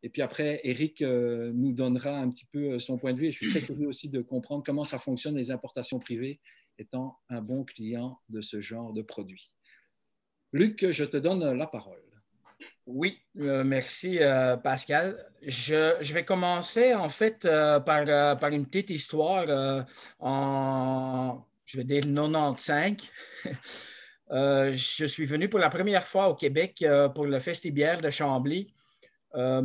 Et puis après, Éric nous donnera un petit peu son point de vue. Et je suis très curieux aussi de comprendre comment ça fonctionne les importations privées, étant un bon client de ce genre de produit. Luc, je te donne la parole. Oui, merci Pascal. Je vais commencer en fait par une petite histoire je vais dire 95. Je suis venu pour la première fois au Québec pour le Festibière de Chambly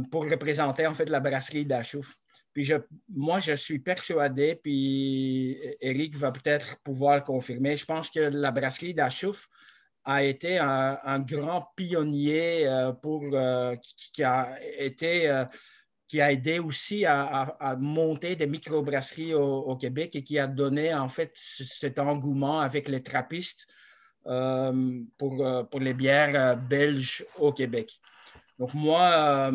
pour représenter en fait la brasserie d'Achouf. Puis moi, je suis persuadé, puis Eric va peut-être pouvoir le confirmer, je pense que la brasserie d'Achouf a été un grand pionnier qui a été qui a aidé aussi à monter des microbrasseries au Québec et qui a donné en fait cet engouement avec les trappistes pour les bières belges au Québec. Donc moi,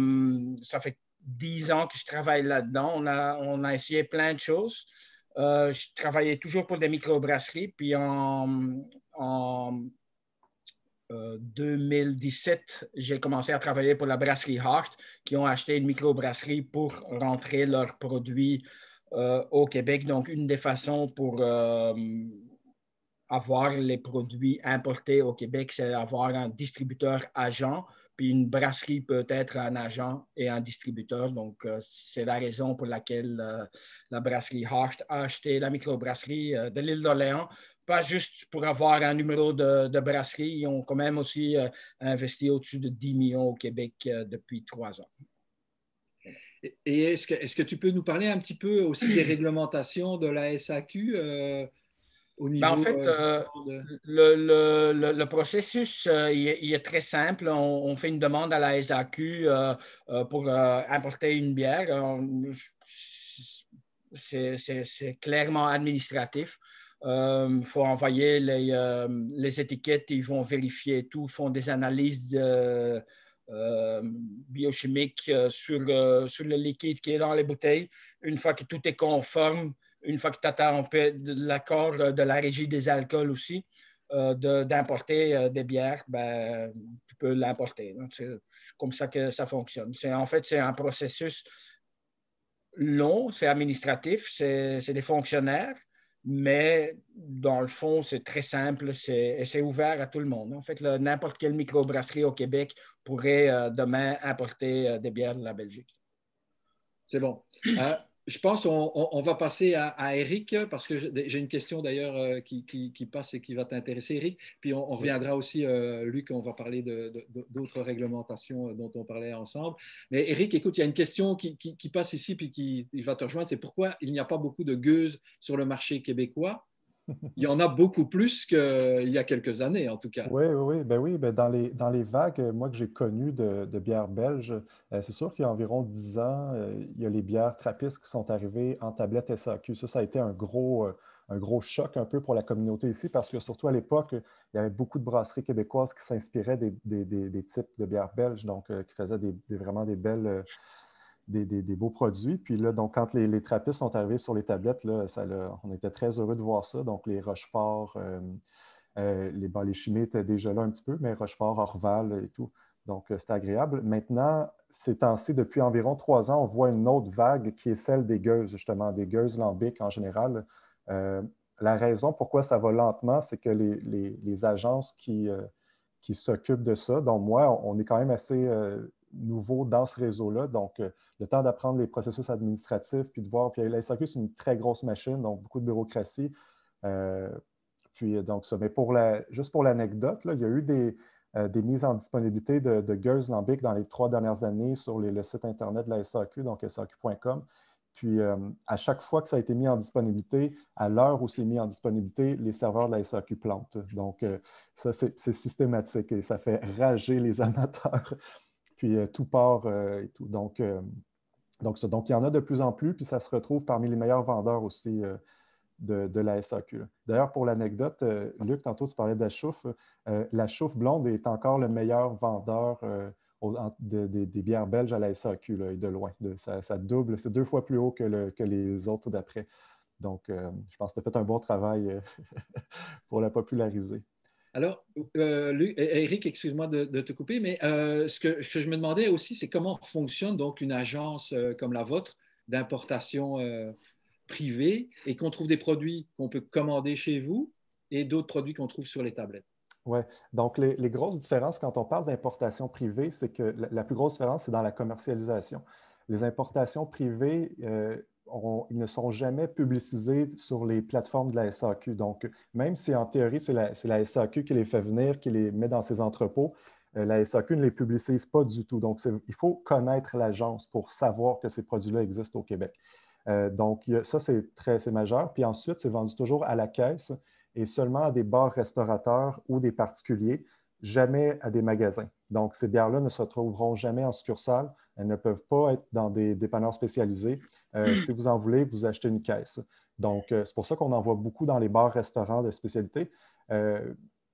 ça fait 10 ans que je travaille là-dedans. On a essayé plein de choses. Je travaillais toujours pour des microbrasseries, puis en 2017, j'ai commencé à travailler pour la brasserie Hart, qui ont acheté une microbrasserie pour rentrer leurs produits au Québec. Donc, une des façons pour avoir les produits importés au Québec, c'est avoir un distributeur agent, puis une brasserie peut être un agent et un distributeur. Donc, c'est la raison pour laquelle la brasserie Hart a acheté la microbrasserie de l'île d'Orléans. Pas juste pour avoir un numéro de brasserie, ils ont quand même aussi investi au-dessus de 10 millions au Québec depuis 3 ans. Et est-ce que tu peux nous parler un petit peu aussi des réglementations de la SAQ au Ben, en niveau fait, justement de... le processus, il est très simple. On fait une demande à la SAQ pour importer une bière. C'est clairement administratif. Il faut envoyer les étiquettes, ils vont vérifier tout, font des analyses biochimiques sur le liquide qui est dans les bouteilles. Une fois que tout est conforme, une fois que tu as l'accord de la Régie des alcools aussi, d'importer des bières, ben, tu peux l'importer. C'est comme ça que ça fonctionne. En fait, c'est un processus long, c'est administratif, c'est des fonctionnaires, mais dans le fond, c'est très simple et c'est ouvert à tout le monde. En fait, n'importe quelle microbrasserie au Québec pourrait demain importer des bières de la Belgique. C'est bon. Je pense qu'on va passer à Eric parce que j'ai une question d'ailleurs qui passe et qui va t'intéresser, Eric. Puis on reviendra aussi, Luc, on va parler d'autres réglementations dont on parlait ensemble. Mais Eric, écoute, il y a une question qui passe ici puis qui va te rejoindre. C'est pourquoi il n'y a pas beaucoup de gueuses sur le marché québécois. Il y en a beaucoup plus qu'il y a quelques années, en tout cas. Oui, oui, oui. Ben oui, ben dans les vagues, moi, que j'ai connues de bières belges, c'est sûr qu'il y a environ 10 ans, il y a les bières trappistes qui sont arrivées en tablette SAQ. Ça a été un gros choc un peu pour la communauté ici parce que surtout à l'époque, il y avait beaucoup de brasseries québécoises qui s'inspiraient des types de bières belges, donc qui faisaient vraiment des belles, des beaux produits. Puis là, donc, quand les trappistes sont arrivés sur les tablettes, là, on était très heureux de voir ça. Donc, les Rochefort, les chimées étaient déjà là un petit peu, mais Rochefort, Orval et tout. Donc, c'était agréable. Maintenant, ces temps-ci, depuis environ 3 ans, on voit une autre vague qui est celle des gueuses, justement, des gueuses lambiques en général. La raison pourquoi ça va lentement, c'est que les agences qui s'occupent de ça, dont moi, on est quand même assez nouveau dans ce réseau-là. Donc, le temps d'apprendre les processus administratifs, puis de voir, puis la SAQ, c'est une très grosse machine, donc beaucoup de bureaucratie. Puis, donc, ça. Mais juste pour l'anecdote, il y a eu des mises en disponibilité de gueuses lambiques dans les 3 dernières années sur le site Internet de la SAQ, donc saq.com. Puis, à chaque fois que ça a été mis en disponibilité, à l'heure où c'est mis en disponibilité, les serveurs de la SAQ plantent. Donc, ça, c'est systématique et ça fait rager les amateurs. Puis, tout part et tout. Donc, il y en a de plus en plus, puis ça se retrouve parmi les meilleurs vendeurs aussi de la SAQ. D'ailleurs, pour l'anecdote, Luc, tantôt tu parlais de la chouffe. La chouffe blonde est encore le meilleur vendeur des bières belges à la SAQ, là, et de loin. Ça double, c'est 2 fois plus haut que les autres d'après. Donc, je pense que tu as fait un bon travail pour la populariser. Alors, Eric, excuse-moi de te couper, mais ce que je me demandais aussi, c'est comment fonctionne donc une agence comme la vôtre d'importation privée et qu'on trouve des produits qu'on peut commander chez vous et d'autres produits qu'on trouve sur les tablettes. Oui, donc les grosses différences quand on parle d'importation privée, c'est que la plus grosse différence, c'est dans la commercialisation. Les importations privées, ils ne sont jamais publicisés sur les plateformes de la SAQ. Donc, même si en théorie, c'est la SAQ qui les fait venir, qui les met dans ses entrepôts, la SAQ ne les publicise pas du tout. Donc, il faut connaître l'agence pour savoir que ces produits-là existent au Québec. Donc, ça, c'est majeur. Puis ensuite, c'est vendu toujours à la caisse et seulement à des bars restaurateurs ou des particuliers, jamais à des magasins. Donc, ces bières-là ne se retrouveront jamais en succursale. Elles ne peuvent pas être dans des dépanneurs spécialisés. Si vous en voulez, vous achetez une caisse. Donc, c'est pour ça qu'on en voit beaucoup dans les bars-restaurants de spécialité,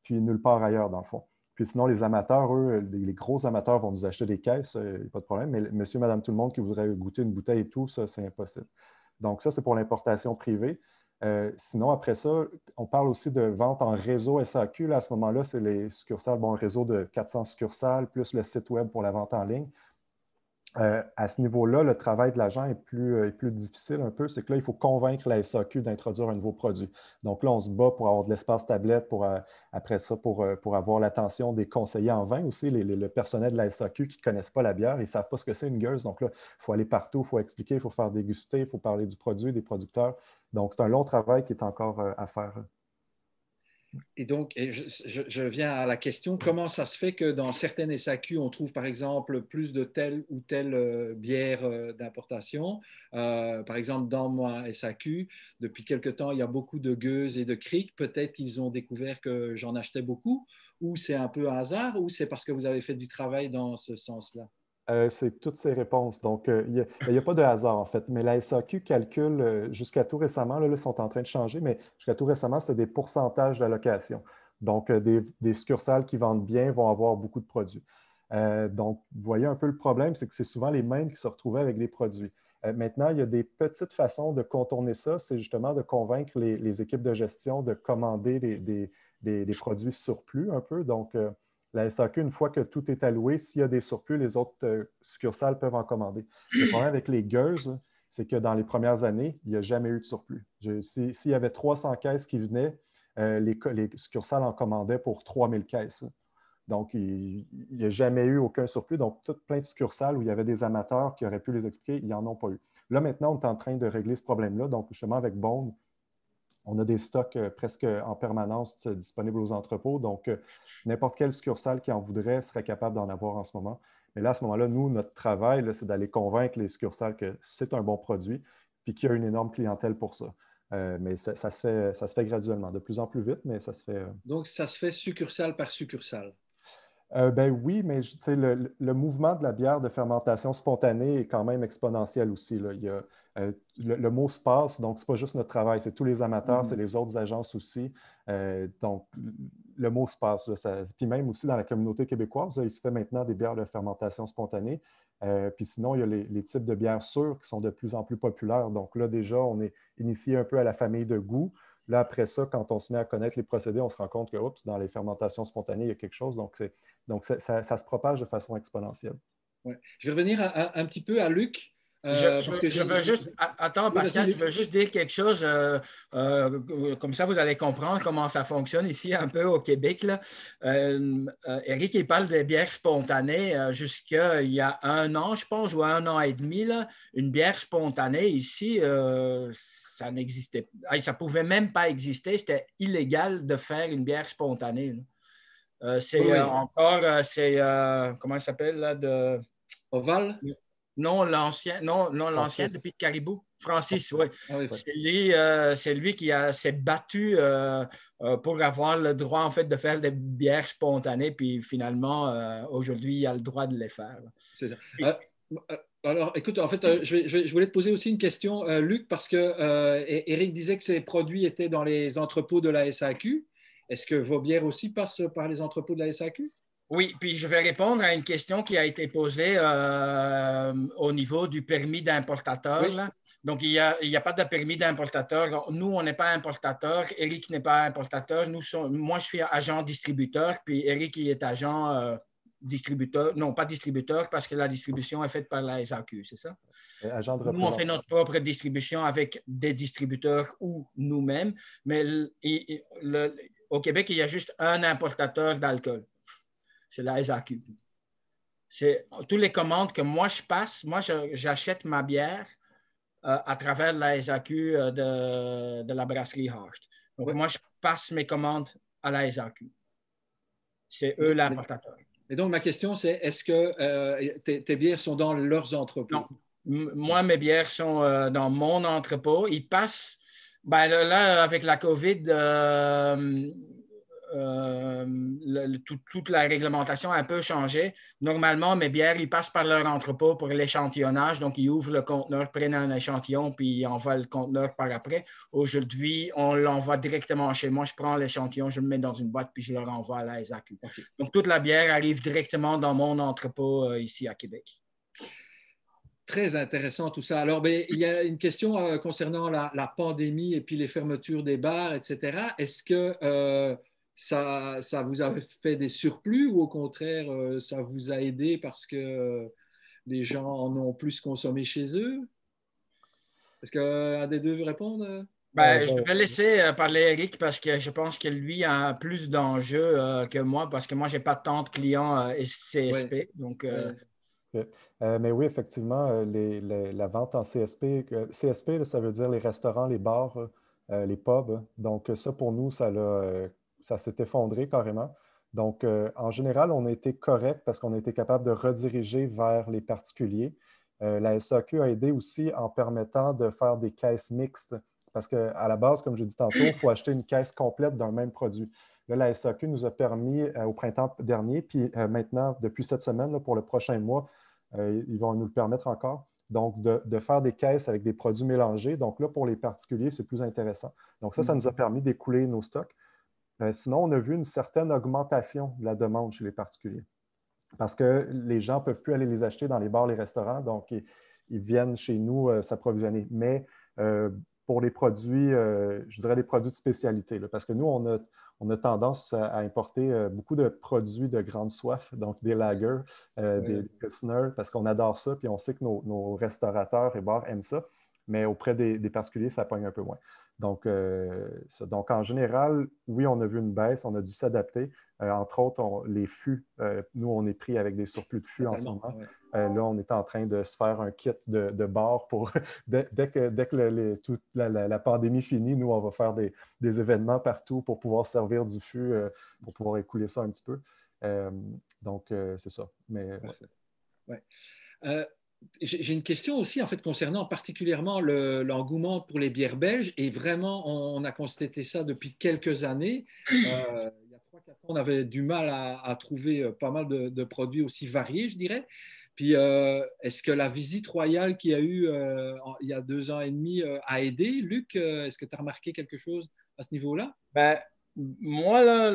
puis nulle part ailleurs, dans le fond. Puis sinon, les amateurs, eux, les gros amateurs vont nous acheter des caisses, pas de problème, mais monsieur, madame, tout le monde qui voudrait goûter une bouteille et tout, ça, c'est impossible. Donc, ça, c'est pour l'importation privée. Sinon, après ça, on parle aussi de vente en réseau SAQ. Là, à ce moment-là, c'est les succursales, bon, un réseau de 400 succursales, plus le site web pour la vente en ligne. À ce niveau-là, le travail de l'agent est plus difficile un peu. C'est que là, il faut convaincre la SAQ d'introduire un nouveau produit. Donc là, on se bat pour avoir de l'espace tablette, après ça, pour avoir l'attention des conseillers en vin aussi, le personnel de la SAQ qui ne connaissent pas la bière, ils ne savent pas ce que c'est une gueuse. Donc là, il faut aller partout, il faut expliquer, il faut faire déguster, il faut parler du produit, des producteurs. Donc, c'est un long travail qui est encore à faire. Et donc, je viens à la question, comment ça se fait que dans certaines SAQ, on trouve par exemple plus de telle ou telle bière d'importation? Par exemple, dans ma SAQ, depuis quelque temps, il y a beaucoup de gueuses et de criques. Peut-être qu'ils ont découvert que j'en achetais beaucoup, ou c'est un peu un hasard, ou c'est parce que vous avez fait du travail dans ce sens-là? C'est toutes ces réponses. Donc, il n'y a pas de hasard, en fait. Mais la SAQ calcule, jusqu'à tout récemment, là, ils sont en train de changer, mais jusqu'à tout récemment, c'est des pourcentages d'allocation. Donc, des succursales qui vendent bien vont avoir beaucoup de produits. Donc, vous voyez un peu le problème, c'est que c'est souvent les mêmes qui se retrouvaient avec les produits. Maintenant, il y a des petites façons de contourner ça. C'est justement de convaincre les équipes de gestion de commander des produits surplus un peu. Donc, la SAQ, une fois que tout est alloué, s'il y a des surplus, les autres succursales peuvent en commander. Le problème avec les gueuses, c'est que dans les premières années, il n'y a jamais eu de surplus. S'il y avait 300 caisses qui venaient, les succursales en commandaient pour 3000 caisses. Donc, il n'y a jamais eu aucun surplus. Donc, plein de succursales où il y avait des amateurs qui auraient pu les expliquer, ils n'en ont pas eu. Là, maintenant, on est en train de régler ce problème-là. Donc, justement, avec Bond, on a des stocks presque en permanence disponibles aux entrepôts. Donc, n'importe quelle succursale qui en voudrait serait capable d'en avoir en ce moment. Mais là, à ce moment-là, nous, notre travail, c'est d'aller convaincre les succursales que c'est un bon produit puis qu'il y a une énorme clientèle pour ça. Mais ça se fait graduellement, de plus en plus vite, mais ça se fait. Donc, ça se fait succursale par succursale. Ben oui, mais le mouvement de la bière de fermentation spontanée est quand même exponentiel aussi. Là. Il y a, le mot se passe, donc ce n'est pas juste notre travail, c'est tous les amateurs, c'est les autres agences aussi. Donc, le mot se passe. Là, puis même aussi dans la communauté québécoise, là, il se fait maintenant des bières de fermentation spontanée. Puis sinon, il y a les types de bières sûres qui sont de plus en plus populaires. Donc là, déjà, on est initié un peu à la famille de goût. Là, après ça, quand on se met à connaître les procédés, on se rend compte que, oups, dans les fermentations spontanées, il y a quelque chose. Donc ça se propage de façon exponentielle. Ouais. Je vais revenir un petit peu à Luc. Je veux juste. Attends, Pascal, je veux juste dire quelque chose. Comme ça, vous allez comprendre comment ça fonctionne ici un peu au Québec. Là. Eric, il parle de bières spontanées. Jusqu'il y a un an, je pense, ou un an et demi, là, une bière spontanée ici, ça n'existait pas. Ça ne pouvait même pas exister. C'était illégal de faire une bière spontanée. Comment ça s'appelle là, Oval? Non, l'ancien depuis Caribou. Francis, oui. Ah oui, C'est lui qui s'est battu pour avoir le droit, en fait, de faire des bières spontanées. Puis finalement, aujourd'hui, il a le droit de les faire. C'est ça. Alors, écoute, en fait, je voulais te poser aussi une question, Luc, parce que Eric disait que ces produits étaient dans les entrepôts de la SAQ. Est-ce que vos bières aussi passent par les entrepôts de la SAQ? Oui, puis je vais répondre à une question qui a été posée au niveau du permis d'importateur. Oui. Là. Donc, il n'y a pas de permis d'importateur. Nous, on n'est pas importateur. Eric n'est pas importateur. Moi, je suis agent distributeur, puis Eric, il est agent distributeur. Non, pas distributeur, parce que la distribution est faite par la SAQ, c'est ça? Agent de Nous, on fait représentation. notre propre distribution avec des distributeurs ou nous-mêmes. Mais au Québec, il y a juste un importateur d'alcool. C'est la SAQ. C'est toutes les commandes que moi, je passe. Moi, j'achète ma bière à travers la SAQ de la brasserie Hart. Donc, Ouais. moi, je passe mes commandes à la SAQ. C'est eux l'importateur. Et donc, ma question, c'est est-ce que tes bières sont dans leurs entrepôts? Non. Moi, mes bières sont dans mon entrepôt. Ils passent. Ben là, avec la COVID, toute la réglementation a un peu changé. Normalement, mes bières, ils passent par leur entrepôt pour l'échantillonnage. Donc, ils ouvrent le conteneur, prennent un échantillon, puis ils envoient le conteneur par après. Aujourd'hui, on l'envoie directement chez moi. Je prends l'échantillon, je le mets dans une boîte, puis je le renvoie à la SAQ. Okay. Donc, toute la bière arrive directement dans mon entrepôt ici à Québec. Très intéressant tout ça. Alors, il y a une question concernant la pandémie et puis les fermetures des bars, etc. Est-ce que ça vous a fait des surplus ou au contraire, ça vous a aidé parce que les gens en ont plus consommé chez eux? Est-ce qu'un des deux veut répondre? Je vais laisser parler Eric parce que je pense que lui a plus d'enjeux que moi parce que moi, je n'ai pas tant de clients CSP. Ouais. Donc, mais oui, effectivement, la vente en CSP, CSP, là, ça veut dire les restaurants, les bars, les pubs. Donc, ça, pour nous, ça s'est effondré carrément. Donc, en général, on a été correct parce qu'on a été capable de rediriger vers les particuliers. La SAQ a aidé aussi en permettant de faire des caisses mixtes parce qu'à la base, comme je l'ai dit tantôt, il faut acheter une caisse complète d'un même produit. Là, la SAQ nous a permis au printemps dernier, puis maintenant, depuis cette semaine, là, pour le prochain mois, ils vont nous le permettre encore. Donc, de faire des caisses avec des produits mélangés. Donc là, pour les particuliers, c'est plus intéressant. Donc ça nous a permis d'écouler nos stocks. Sinon, on a vu une certaine augmentation de la demande chez les particuliers parce que les gens ne peuvent plus aller les acheter dans les bars, les restaurants. Donc, ils viennent chez nous s'approvisionner. Mais pour les produits, je dirais des produits de spécialité, là, parce que nous, on a tendance à importer beaucoup de produits de grande soif, donc des lagers, des pilsners, parce qu'on adore ça, puis on sait que nos restaurateurs et bars aiment ça, mais auprès des particuliers, ça pogne un peu moins. Donc, en général, oui, on a vu une baisse, on a dû s'adapter. Entre autres, les fûts, nous, on est pris avec des surplus de fûts en ce moment. Ouais. Là, on est en train de se faire un kit de bar pour dès que toute la pandémie finit, nous, on va faire des événements partout pour pouvoir servir du fût, pour pouvoir écouler ça un petit peu. Donc, c'est ça. Mais, ouais. J'ai une question aussi, en fait, concernant particulièrement l'engouement pour les bières belges. Et vraiment, on a constaté ça depuis quelques années. Il y a 3-4 ans, on avait du mal à trouver pas mal de produits aussi variés, je dirais. Puis, est-ce que la visite royale qu'il y a eu il y a 2 ans et demi a aidé? Luc, est-ce que tu as remarqué quelque chose à ce niveau-là? Moi, là,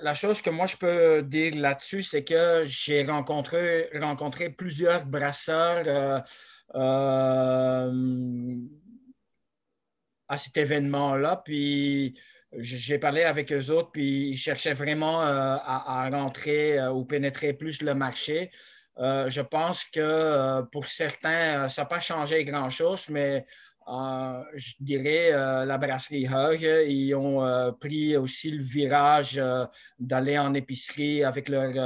la chose que moi je peux dire là-dessus, c'est que j'ai rencontré plusieurs brasseurs à cet événement-là. Puis j'ai parlé avec eux autres, puis ils cherchaient vraiment à rentrer ou pénétrer plus le marché. Je pense que pour certains, ça n'a pas changé grand-chose, mais je dirais la brasserie Hug, ils ont pris aussi le virage d'aller en épicerie avec leur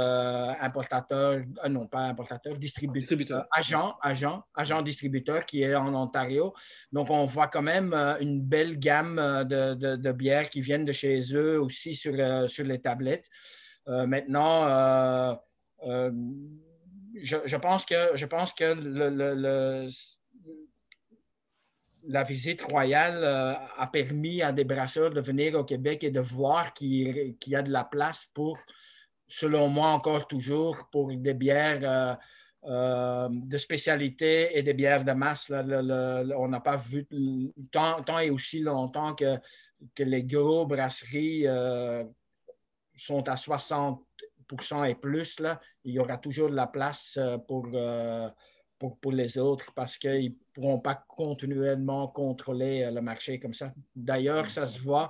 importateur, non pas importateur, distributeur. Agent distributeur qui est en Ontario. Donc, on voit quand même une belle gamme de bières qui viennent de chez eux aussi sur les tablettes. Maintenant, je pense que la visite royale a permis à des brasseurs de venir au Québec et de voir qu'il y a de la place pour, selon moi encore toujours, pour des bières de spécialité et des bières de masse. On n'a pas vu tant et aussi longtemps que les gros brasseries sont à 60% et plus. Là. Il y aura toujours de la place pour pour les autres parce qu'ils ne pourront pas continuellement contrôler le marché comme ça. D'ailleurs, ça se voit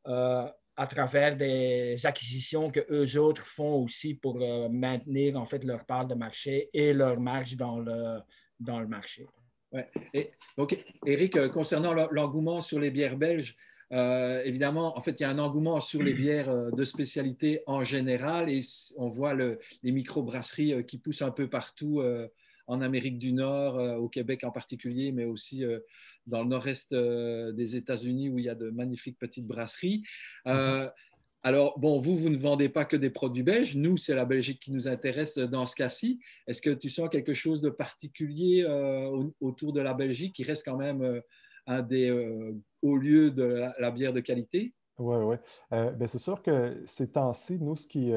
à travers des acquisitions que eux autres font aussi pour maintenir en fait leur part de marché et leur marge dans le marché. Ouais. Et, donc, Éric, concernant l'engouement sur les bières belges, évidemment, en fait, il y a un engouement sur les bières de spécialité en général et on voit les microbrasseries qui poussent un peu partout en Amérique du Nord, au Québec en particulier, mais aussi dans le nord-est des États-Unis où il y a de magnifiques petites brasseries. Alors, bon, vous ne vendez pas que des produits belges. Nous, c'est la Belgique qui nous intéresse dans ce cas-ci. Est-ce que tu sens quelque chose de particulier autour de la Belgique qui reste quand même un des hauts lieux de la bière de qualité? Oui, oui. Ben, c'est sûr que ces temps-ci, nous, tu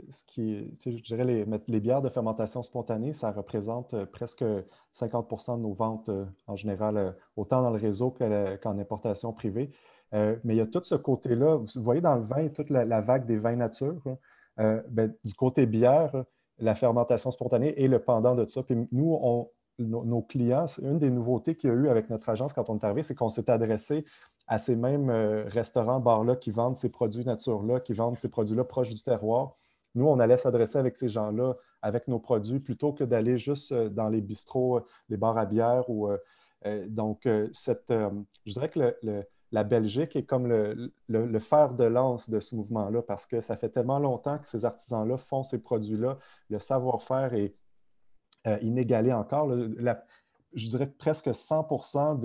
sais, je dirais les bières de fermentation spontanée, ça représente presque 50% de nos ventes en général, autant dans le réseau qu'en importation privée. Mais il y a tout ce côté-là. Vous voyez dans le vin, toute la vague des vins nature, là, ben, du côté bière, la fermentation spontanée est le pendant de ça. Puis nous, nos clients, c'est une des nouveautés qu'il y a eu avec notre agence quand on est arrivé, c'est qu'on s'est adressé à ces mêmes restaurants, bars-là qui vendent ces produits nature-là, qui vendent ces produits-là proches du terroir. Nous, on allait s'adresser avec ces gens-là, avec nos produits, plutôt que d'aller juste dans les bistrots, les bars à bière. Donc, je dirais que la Belgique est comme le fer de lance de ce mouvement-là parce que ça fait tellement longtemps que ces artisans-là font ces produits-là. Le savoir-faire est inégalé encore. Je dirais que presque 100%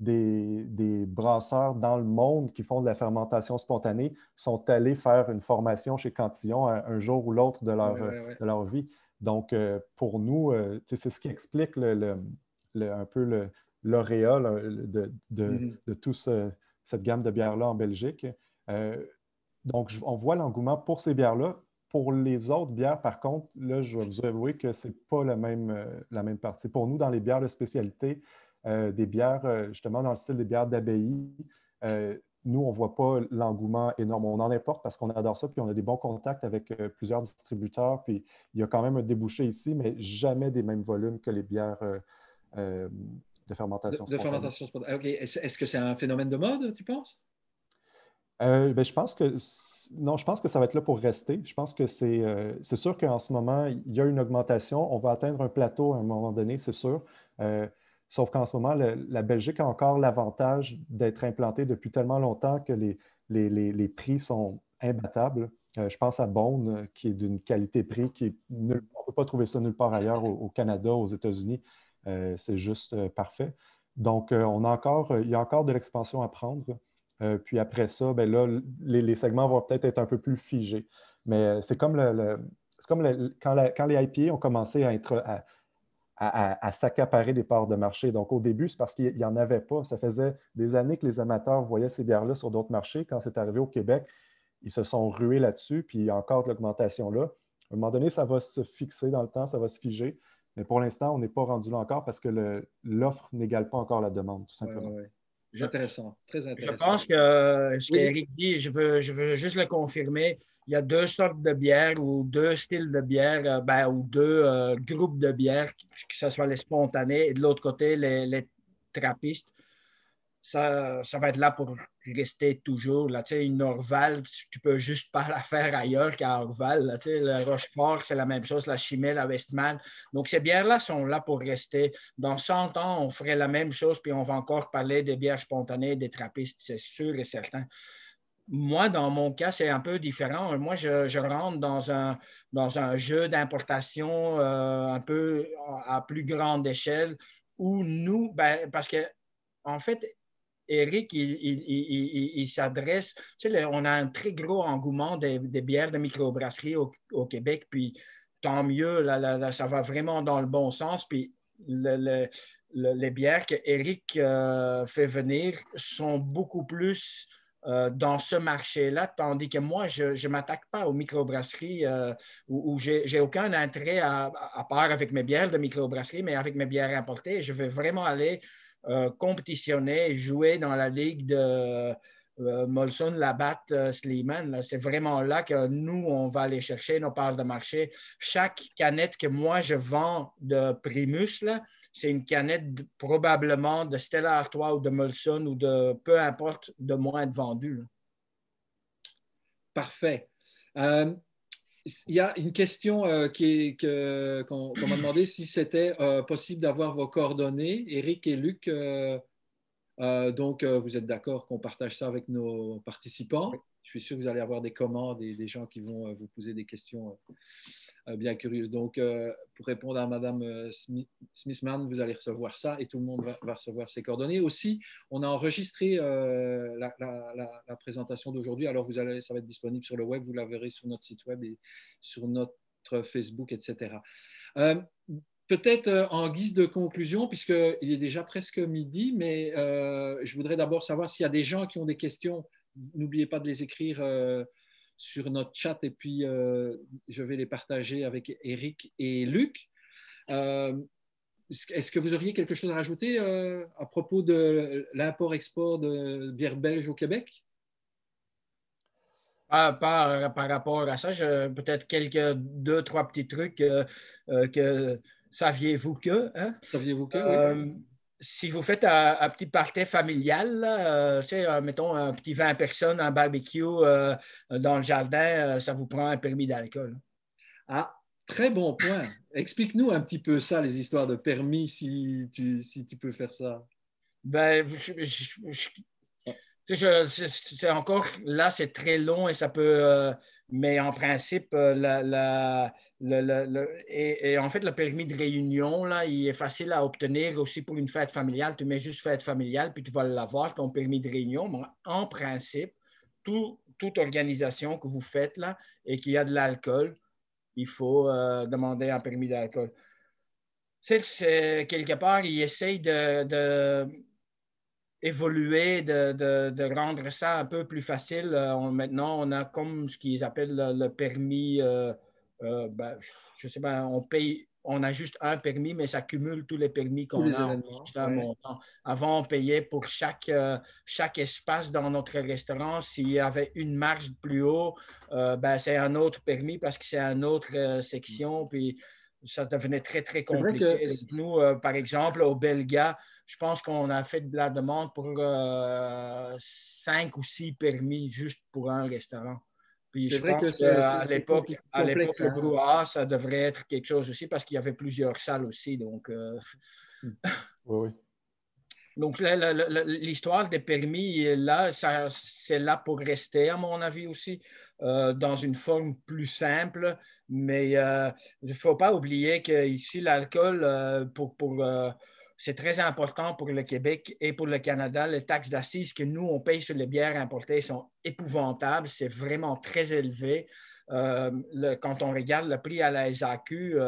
des brasseurs dans le monde qui font de la fermentation spontanée sont allés faire une formation chez Cantillon un jour ou l'autre de leur vie. Donc, pour nous, c'est ce qui explique un peu l'auréole de toute cette gamme de bières-là en Belgique. Donc, on voit l'engouement pour ces bières-là. Pour les autres bières, par contre, là, je vais vous avouer que ce n'est pas la même partie. Pour nous, dans les bières de spécialité, des bières, justement, dans le style des bières d'abbaye, nous, on ne voit pas l'engouement énorme. On en importe parce qu'on adore ça, puis on a des bons contacts avec plusieurs distributeurs, puis il y a quand même un débouché ici, mais jamais des mêmes volumes que les bières de fermentation spontanée. De fermentation spontanée. OK. Est-ce que c'est un phénomène de mode, tu penses? Ben, je pense que non, je pense que ça va être là pour rester. Je pense que c'est sûr qu'en ce moment, il y a une augmentation. On va atteindre un plateau à un moment donné, c'est sûr. Sauf qu'en ce moment, la Belgique a encore l'avantage d'être implantée depuis tellement longtemps que les prix sont imbattables. Je pense à Beaune, qui est d'une qualité-prix on ne peut pas trouver ça nulle part ailleurs au Canada, aux États-Unis. C'est juste parfait. Donc, il y a encore de l'expansion à prendre. Puis après ça, ben là, les segments vont peut-être être un peu plus figés. Mais c'est comme, quand les IPA ont commencé à s'accaparer des parts de marché. Donc au début, c'est parce qu'il n'y en avait pas. Ça faisait des années que les amateurs voyaient ces bières-là sur d'autres marchés. Quand c'est arrivé au Québec, ils se sont rués là-dessus, puis il y a encore de l'augmentation là. À un moment donné, ça va se fixer dans le temps, ça va se figer. Mais pour l'instant, on n'est pas rendu là encore parce que l'offre n'égale pas encore la demande, tout simplement. Ouais. Intéressant, très intéressant. Je pense que ce qu'Éric dit, je veux juste le confirmer. Il y a deux sortes de bières ou deux styles de bières ou deux groupes de bières, que ce soit les spontanés et de l'autre côté, les trappistes. Ça va être là pour rester toujours. Là, une Orval, tu peux juste pas la faire ailleurs qu'à Orval. Là, le Rochefort, c'est la même chose, la Chimay, la Westman. Donc, ces bières-là sont là pour rester. Dans 100 ans, on ferait la même chose, puis on va encore parler des bières spontanées, des trappistes, c'est sûr et certain. Moi, dans mon cas, c'est un peu différent. Moi, je rentre dans un jeu d'importation un peu à plus grande échelle où nous, parce que, en fait, Éric, il s'adresse, on a un très gros engouement des bières de microbrasserie au Québec, puis tant mieux, là, ça va vraiment dans le bon sens, puis les bières que Éric fait venir sont beaucoup plus dans ce marché-là, tandis que moi, je ne m'attaque pas aux microbrasseries où j'ai aucun intérêt à part avec mes bières de microbrasserie, mais avec mes bières importées, je vais vraiment aller compétitionner, jouer dans la ligue Molson, Labatt, Sleeman, c'est vraiment là que nous, on va aller chercher nos parts de marché. Chaque canette que moi, je vends de Primus, c'est une canette probablement de Stella Artois ou de Molson ou de peu importe de moi être vendue. Parfait. Il y a une question qu'on m'a demandé si c'était possible d'avoir vos coordonnées, Éric et Luc. Donc, vous êtes d'accord qu'on partage ça avec nos participants. Je suis sûr que vous allez avoir des commandes et des gens qui vont vous poser des questions bien curieuses. Donc, pour répondre à Madame Smithman, vous allez recevoir ça et tout le monde va recevoir ses coordonnées. Aussi, on a enregistré la présentation d'aujourd'hui. Alors, ça va être disponible sur le web. Vous la verrez sur notre site web et sur notre Facebook, etc. Peut-être en guise de conclusion, puisqu'il est déjà presque midi, mais je voudrais d'abord savoir s'il y a des gens qui ont des questions. N'oubliez pas de les écrire sur notre chat et puis je vais les partager avec Éric et Luc. Est-ce que vous auriez quelque chose à rajouter à propos de l'import-export de bière belge au Québec? Par rapport à ça, peut-être deux, trois petits trucs que saviez-vous que? Hein? Saviez-vous que, oui. Si vous faites un petit party familial, là, mettons un petit 20 personnes, un barbecue dans le jardin, ça vous prend un permis d'alcool. Ah, très bon point. Explique-nous un petit peu ça, les histoires de permis, si tu peux faire ça. Ben, c'est encore, là, c'est très long et ça peut, mais en principe, et en fait, le permis de réunion, là, il est facile à obtenir aussi pour une fête familiale. Tu mets juste fête familiale, puis tu vas l'avoir, ton permis de réunion. Mais en principe, toute organisation que vous faites là et qu'il y a de l'alcool, il faut demander un permis d'alcool. Quelque part, ils essayent de évoluer, de rendre ça un peu plus facile. Maintenant, on a comme ce qu'ils appellent le permis, je sais pas, on a juste un permis, mais ça cumule tous les permis Tous qu'on les a en événements. juste un montant. Avant, on payait pour chaque espace dans notre restaurant. S'il y avait une marge plus haut, c'est un autre permis parce que c'est une autre section. Puis ça devenait très, très compliqué. Nous, par exemple, au Belga, je pense qu'on a fait de la demande pour 5 ou 6 permis juste pour un restaurant. Puis je pense qu'à l'époque, le brouhaha, ça devrait être quelque chose aussi parce qu'il y avait plusieurs salles aussi. Donc, oui. Donc, l'histoire des permis, là, c'est là pour rester, à mon avis aussi, dans une forme plus simple. Mais il ne faut pas oublier qu'ici, l'alcool, c'est très important pour le Québec et pour le Canada. Les taxes d'assises que nous, on paye sur les bières importées sont épouvantables. C'est vraiment très élevé. Quand on regarde le prix à la SAQ,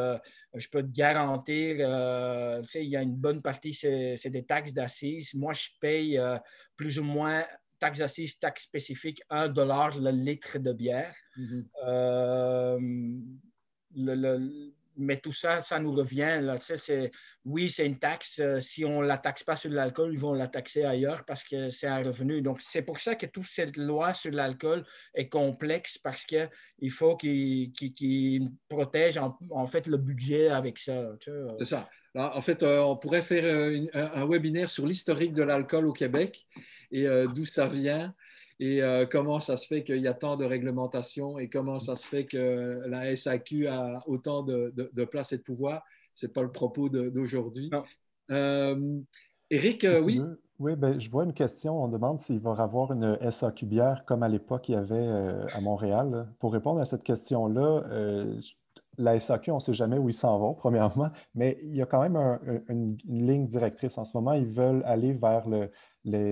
je peux te garantir, il y a une bonne partie, c'est des taxes d'assises. Moi, je paye plus ou moins taxes d'assises, taxes spécifiques, $1 le litre de bière. Mais tout ça, ça nous revient. Là. Oui, c'est une taxe. Si on ne la taxe pas sur l'alcool, ils vont la taxer ailleurs parce que c'est un revenu. Donc, c'est pour ça que toute cette loi sur l'alcool est complexe parce qu'il faut qu'ils protègent en fait le budget avec ça. Tu sais. C'est ça. Là, en fait, on pourrait faire un webinaire sur l'historique de l'alcool au Québec et d'où ça vient et comment ça se fait qu'il y a tant de réglementations et comment ça se fait que la SAQ a autant de place et de pouvoir. Ce n'est pas le propos d'aujourd'hui. Éric, oui? Oui, ben, je vois une question. On demande s'il va y avoir une SAQ bière comme à l'époque il y avait à Montréal. Là. Pour répondre à cette question-là, la SAQ, on ne sait jamais où ils s'en vont, premièrement, mais il y a quand même une ligne directrice. En ce moment, ils veulent aller vers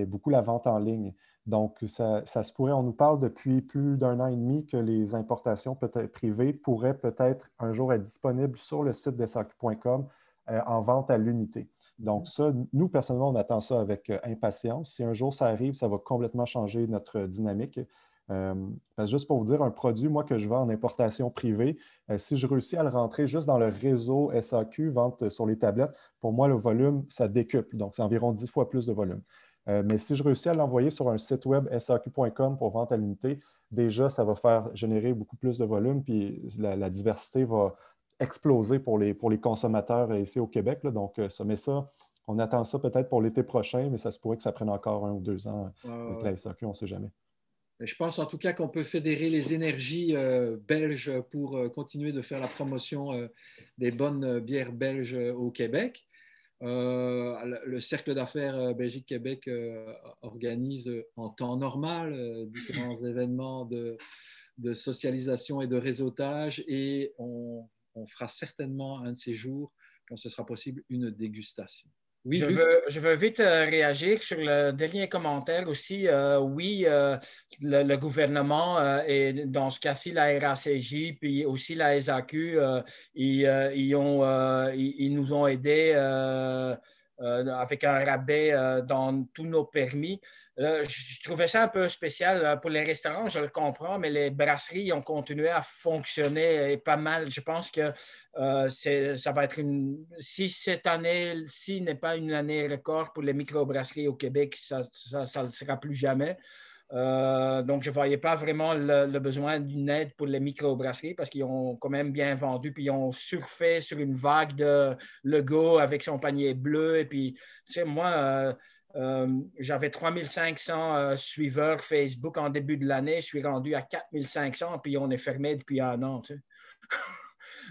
beaucoup la vente en ligne. Donc, ça se pourrait, on nous parle depuis plus d'un an et demi que les importations peut-être privées pourraient peut-être un jour être disponibles sur le site de SAQ.com en vente à l'unité. Donc, ça, nous, personnellement, on attend ça avec impatience. Si un jour ça arrive, ça va complètement changer notre dynamique. Parce que juste pour vous dire, un produit, moi, que je vends en importation privée, si je réussis à le rentrer juste dans le réseau SAQ, vente sur les tablettes, pour moi, le volume, ça décuple. Donc, c'est environ 10 fois plus de volume. Mais si je réussis à l'envoyer sur un site web SAQ.com pour vente à l'unité, déjà, ça va faire générer beaucoup plus de volume, puis la diversité va exploser pour les consommateurs ici au Québec, là. Donc, on attend ça peut-être pour l'été prochain, mais ça se pourrait que ça prenne encore 1 ou 2 ans avec la SAQ, on ne sait jamais. Je pense en tout cas qu'on peut fédérer les énergies belges pour continuer de faire la promotion des bonnes bières belges au Québec. Le Cercle d'affaires Belgique-Québec organise en temps normal différents événements de socialisation et de réseautage et on fera certainement un de ces jours, quand ce sera possible, une dégustation. Oui, je veux vite réagir sur le dernier commentaire aussi. Oui, le gouvernement et dans ce cas-ci la RACJ, puis aussi la SAQ, ils nous ont aidés avec un rabais dans tous nos permis. Je trouvais ça un peu spécial pour les restaurants, je le comprends, mais les brasseries ont continué à fonctionner et pas mal. Je pense que ça va être si cette année-ci n'est pas une année record pour les microbrasseries au Québec, ça ne le sera plus jamais. Donc, je ne voyais pas vraiment le besoin d'une aide pour les microbrasseries parce qu'ils ont quand même bien vendu, puis ils ont surfé sur une vague de Legault avec son panier bleu. Et puis, tu sais, moi, j'avais 3500 suiveurs Facebook en début de l'année. Je suis rendu à 4500, puis on est fermé depuis 1 an. Tu sais.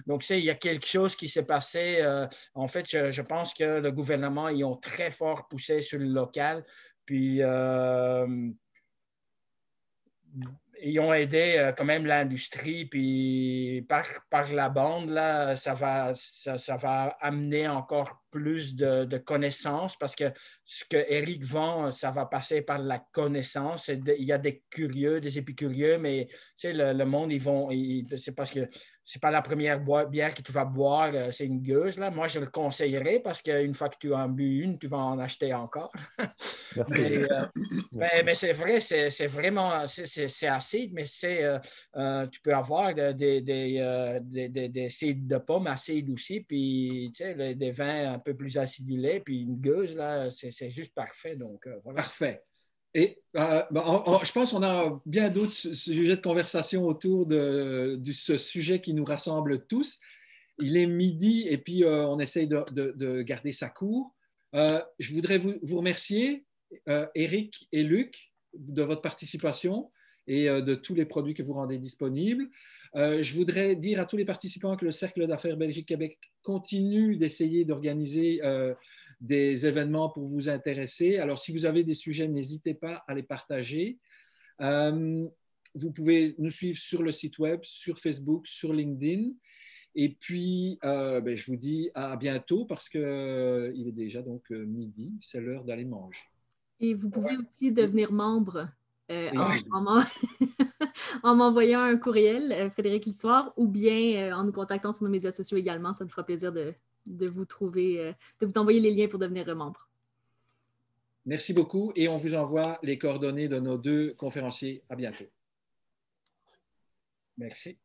Donc, tu sais, il y a quelque chose qui s'est passé. En fait, je pense que le gouvernement, ils ont très fort poussé sur le local. Puis, ils ont aidé quand même l'industrie, puis par la bande, là, ça va amener encore plus de connaissances parce que ce que Eric vend, ça va passer par la connaissance. Il y a des curieux, des épicurieux, mais tu sais, le monde, c'est parce que c'est pas la première bière que tu vas boire, c'est une gueuse. Là. Moi, je le conseillerais parce qu'une fois que tu en bu une, tu vas en acheter encore. Merci. Mais c'est vrai, c'est vraiment, c'est acide, mais tu peux avoir des cidres de pommes acides aussi, puis tu sais, des vins un peu plus acidulés, puis une gueuse, là, c'est juste parfait. Donc, voilà. Parfait. Et je pense qu'on a bien d'autres sujets de conversation autour de ce sujet qui nous rassemble tous. Il est midi et puis on essaye de garder ça court. Je voudrais vous remercier, Eric et Luc, de votre participation et de tous les produits que vous rendez disponibles. Je voudrais dire à tous les participants que le Cercle d'affaires Belgique-Québec continue d'essayer d'organiser des événements pour vous intéresser. Alors, si vous avez des sujets, n'hésitez pas à les partager. Vous pouvez nous suivre sur le site web, sur Facebook, sur LinkedIn. Et puis, je vous dis à bientôt parce qu'il est déjà donc midi, c'est l'heure d'aller manger. Et vous pouvez aussi devenir membre Oui, en m'envoyant un courriel, Frédéric Lissoir, ou bien en nous contactant sur nos médias sociaux également. Ça nous fera plaisir de vous trouver, de vous envoyer les liens pour devenir membre. Merci beaucoup et on vous envoie les coordonnées de nos 2 conférenciers. À bientôt. Merci.